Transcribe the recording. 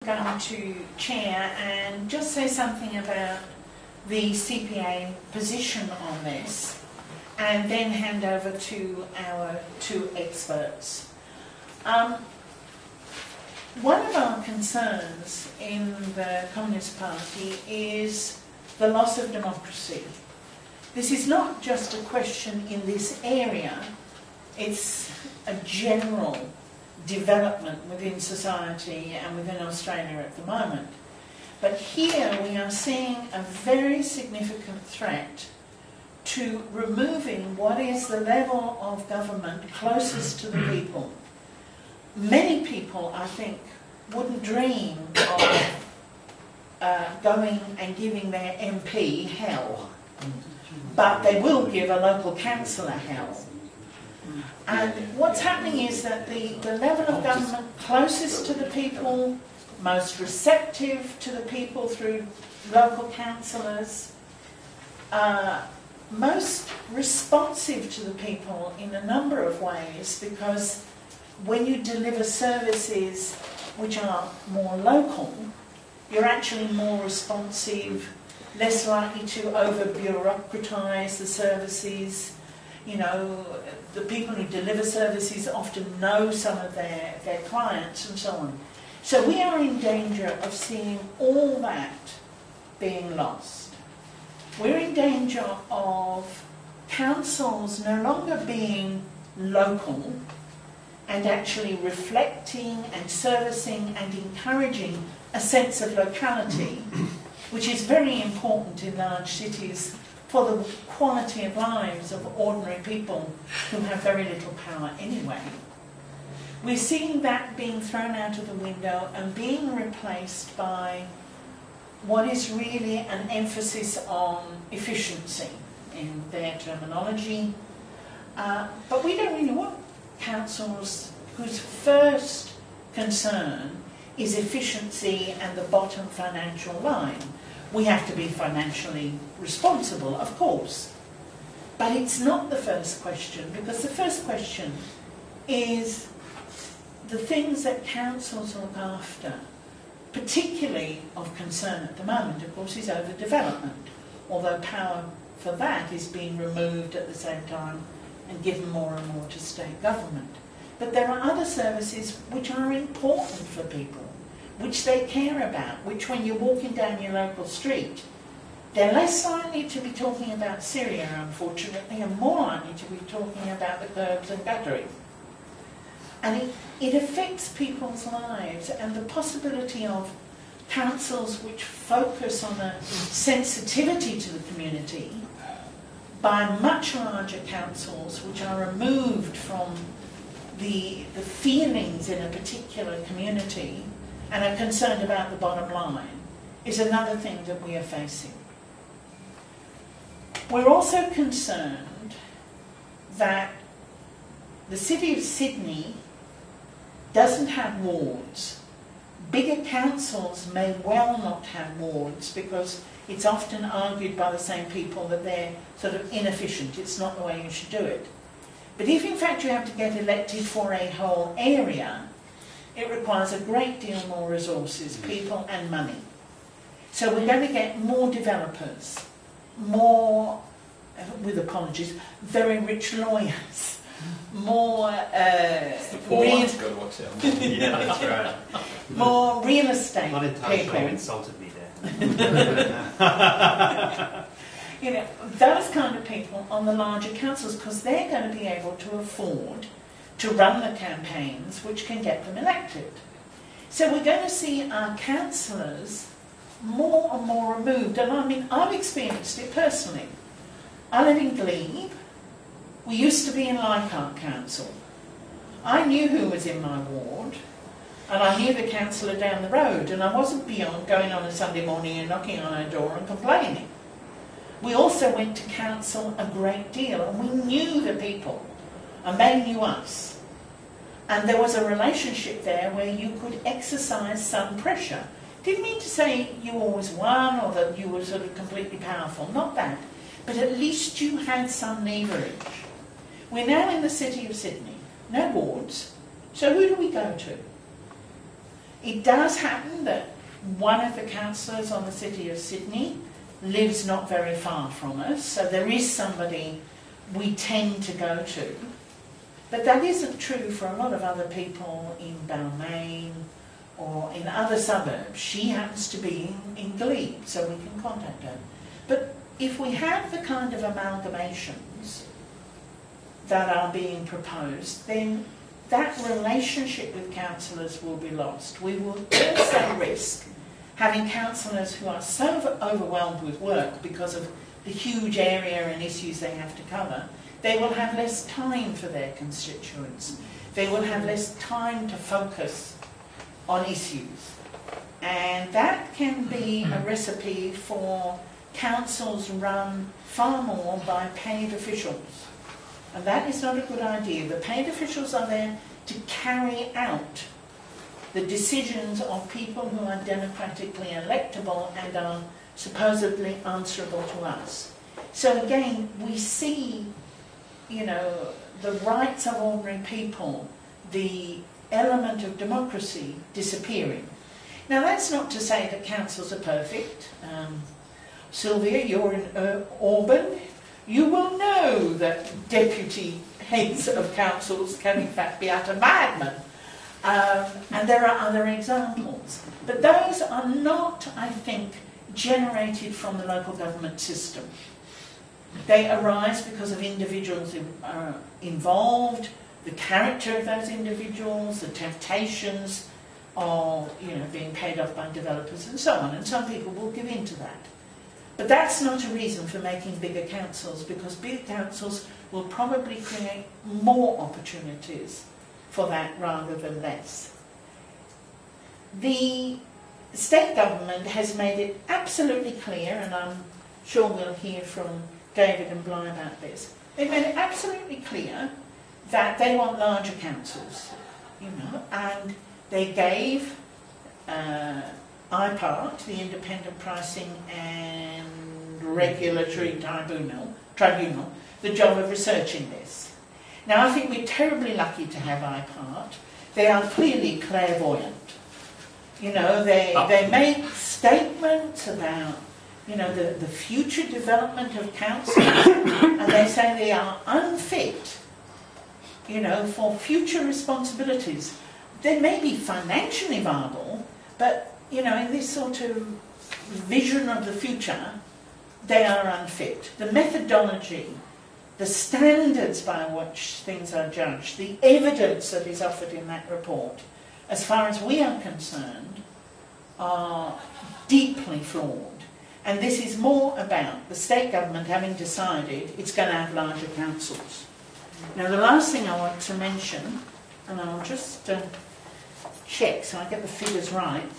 Going to chair and just say something about the CPA position on this, and then hand over to our two experts. One of our concerns in the Communist Party is the loss of democracy. This is not just a question in this area, it's a general development within society and within Australia at the moment. But here we are seeing a very significant threat to removing what is the level of government closest to the people. Many people, I think, wouldn't dream of going and giving their MP hell, but they will give a local councillor hell. And what's happening is that the level of government closest to the people, most receptive to the people through local councillors, most responsive to the people in a number of ways, because when you deliver services which are more local, you're actually more responsive, less likely to over-bureaucratise the services. You know, the people who deliver services often know some of their clients and so on. So we are in danger of seeing all that being lost. We're in danger of councils no longer being local and actually reflecting and servicing and encouraging a sense of locality, which is very important in large cities for the quality of lives of ordinary people who have very little power anyway. We're seeing that being thrown out of the window and being replaced by what is really an emphasis on efficiency in their terminology. But we don't really want councils whose first concern is efficiency and the bottom financial line. We have to be financially responsible, of course. But it's not the first question, because the first question is the things that councils look after, particularly of concern at the moment, of course, is overdevelopment, although power for that is being removed at the same time and given more and more to state government. But there are other services which are important for people, which they care about, which when you're walking down your local street, they're less likely to be talking about Syria, unfortunately, and more likely to be talking about the curbs and guttering. And it affects people's lives, and the possibility of councils which focus on a sensitivity to the community by much larger councils which are removed from the feelings in a particular community and are concerned about the bottom line, is another thing that we are facing. We're also concerned that the City of Sydney doesn't have wards. Bigger councils may well not have wards because it's often argued by the same people that they're sort of inefficient. It's not the way you should do it. But if in fact you have to get elected for a whole area, it requires a great deal more resources, people and money. So we're going to get more developers, more, with apologies, very rich lawyers, more more real estate not entirely people. You insulted me there. You know, those kind of people on the larger councils, because they're going to be able to afford to run the campaigns which can get them elected. So we're going to see our councillors more and more removed. And I mean, I've experienced it personally. I live in Glebe. We used to be in Leichhardt Council. I knew who was in my ward, and I knew the councillor down the road, and I wasn't beyond going on a Sunday morning and knocking on her door and complaining. We also went to council a great deal, and we knew the people, and they knew us. And there was a relationship there where you could exercise some pressure. Didn't mean to say you always won or that you were sort of completely powerful, not that. But at least you had some leverage. We're now in the City of Sydney, no wards, so who do we go to? It does happen that one of the councillors on the City of Sydney lives not very far from us, so there is somebody we tend to go to. But that isn't true for a lot of other people in Balmain or in other suburbs. She happens to be in Glebe, so we can contact her. But if we have the kind of amalgamations that are being proposed, then that relationship with councillors will be lost. We will also risk having councillors who are so overwhelmed with work because of the huge area and issues they have to cover, they will have less time for their constituents. They will have less time to focus on issues. And that can be a recipe for councils run far more by paid officials. And that is not a good idea. The paid officials are there to carry out the decisions of people who are democratically electable and are supposedly answerable to us. So again, we see, you know, the rights of ordinary people, the element of democracy disappearing. Now that's not to say that councils are perfect. Sylvia, you're in Auburn. You will know that deputy heads of councils can in fact be utter madmen. And there are other examples. But those are not, I think, generated from the local government system. They arise because of individuals who are involved, the character of those individuals, the temptations of, you know, being paid off by developers and so on. And some people will give in to that. But that's not a reason for making bigger councils, because bigger councils will probably create more opportunities for that rather than less. The state government has made it absolutely clear, and I'm sure we'll hear from David and Bly about this, they've made it absolutely clear that they want larger councils, you know, and they gave IPART, the Independent Pricing and Regulatory Tribunal, the job of researching this. Now, I think we're terribly lucky to have IPART. They are clearly clairvoyant. You know, they make statements about, you know, the future development of councils, and they say they are unfit, you know, for future responsibilities. They may be financially viable, but, you know, in this sort of vision of the future, they are unfit. The methodology, the standards by which things are judged, the evidence that is offered in that report, as far as we are concerned, are deeply flawed. And this is more about the state government having decided it's going to have larger councils. Now, the last thing I want to mention, and I'll just check so I get the figures right,